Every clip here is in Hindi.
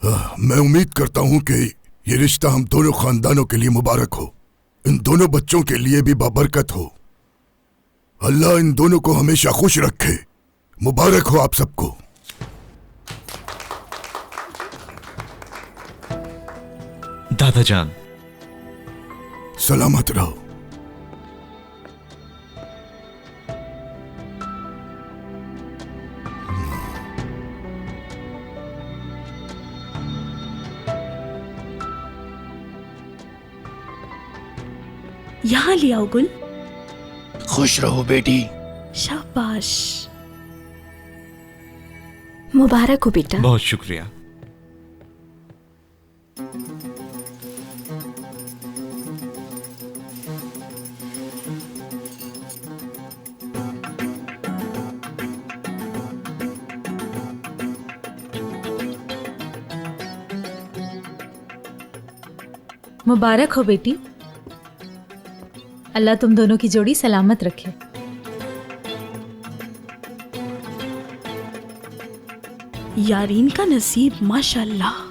मैं उम्मीद करता हूँ कि ये रिश्ता हम दोनों खानदानों के लिए मुबारक हो, इन दोनों बच्चों के लिए भी बाबरकत हो। अल्लाह इन दोनों को हमेशा खुश रखे। मुबारक हो आप सबको। दादाजान, सलामत रहो। यहाँ ले आओ गुल। खुश रहो बेटी। शाबाश। मुबारक हो बेटा। बहुत शुक्रिया। मुबारक हो बेटी। अल्लाह तुम दोनों की जोड़ी सलामत रखे। यारीन का नसीब माशाल्लाह।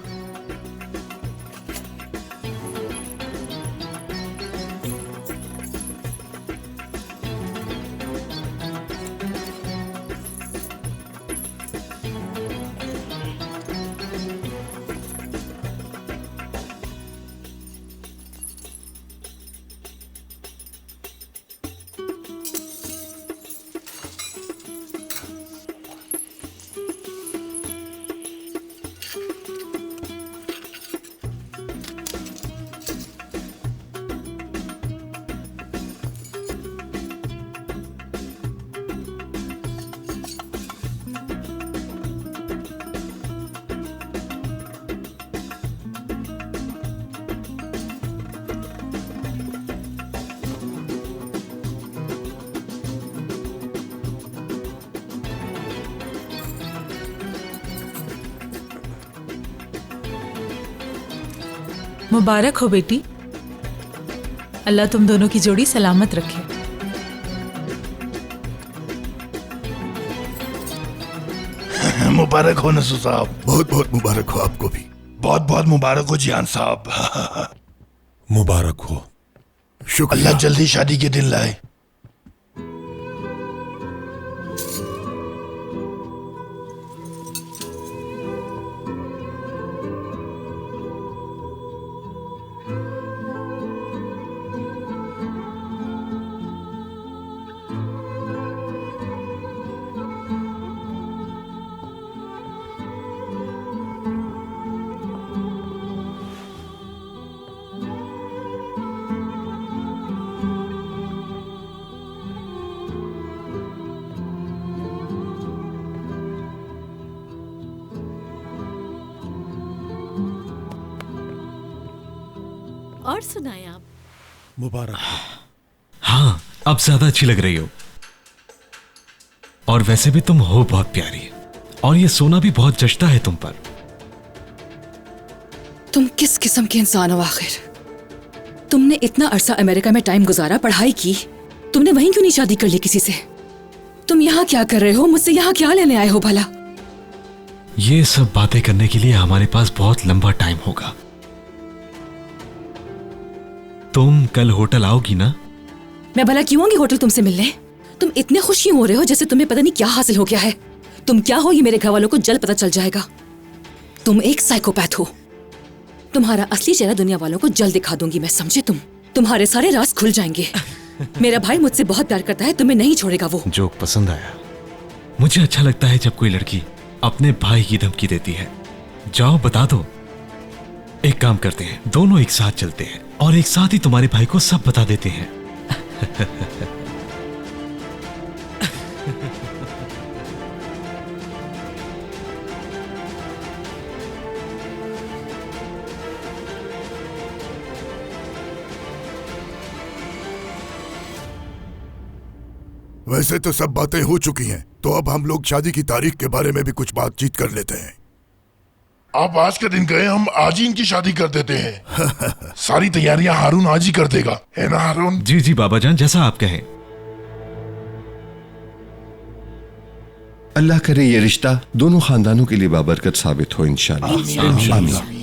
मुबारक हो बेटी। अल्लाह तुम दोनों की जोड़ी सलामत रखे। मुबारक हो नसू साहब। बहुत बहुत मुबारक हो आपको भी। बहुत बहुत मुबारक हो जियान साहब। मुबारक हो। शुक्रिया। अल्लाह जल्दी शादी के दिन लाए। और सुनाए आप। मुबारक हो। हाँ, अब ज्यादा अच्छी लग रही हो। और वैसे भी तुम हो बहुत प्यारी, और ये सोना भी बहुत जचता है तुम पर। तुम किस किस्म के इंसान हो आखिर? तुमने इतना अरसा अमेरिका में टाइम गुजारा, पढ़ाई की, तुमने वहीं क्यों नहीं शादी कर ली किसी से? तुम यहाँ क्या कर रहे हो? मुझसे यहाँ क्या लेने आए हो भला? ये सब बातें करने के लिए हमारे पास बहुत लंबा टाइम होगा। तुम कल होटल आओगी ना? मैं भला क्यों आऊंगी होटल तुमसे मिलने? तुम इतने खुशी हो रहे हो जैसे तुम्हें पता नहीं क्या हासिल हो गया है। तुम क्या हो ये मेरे घर वालों को जल्द पता चल जाएगा। तुम एक साइकोपैथ हो। तुम्हारा असली चेहरा दुनिया वालों को जल्द दिखा दूंगी मैं, समझे तुम? तुम्हारे सारे राज खुल जाएंगे। मेरा भाई मुझसे बहुत प्यार करता है, तुम्हें नहीं छोड़ेगा वो। जोक पसंद आया। मुझे अच्छा लगता है जब कोई लड़की अपने भाई की धमकी देती है। जाओ बता दो। एक काम करते हैं, दोनों एक साथ चलते हैं और एक साथ ही तुम्हारे भाई को सब बता देते हैं। वैसे तो सब बातें हो चुकी हैं, तो अब हम लोग शादी की तारीख के बारे में भी कुछ बातचीत कर लेते हैं। आप आज के दिन गए, हम आज ही इनकी शादी कर देते हैं। सारी तैयारियां हारून आज ही कर देगा, है ना हारून? जी जी बाबा जान, जैसा आप कहें। अल्लाह करे ये रिश्ता दोनों खानदानों के लिए बाबरकत साबित हो इंशाअल्लाह। आमीन।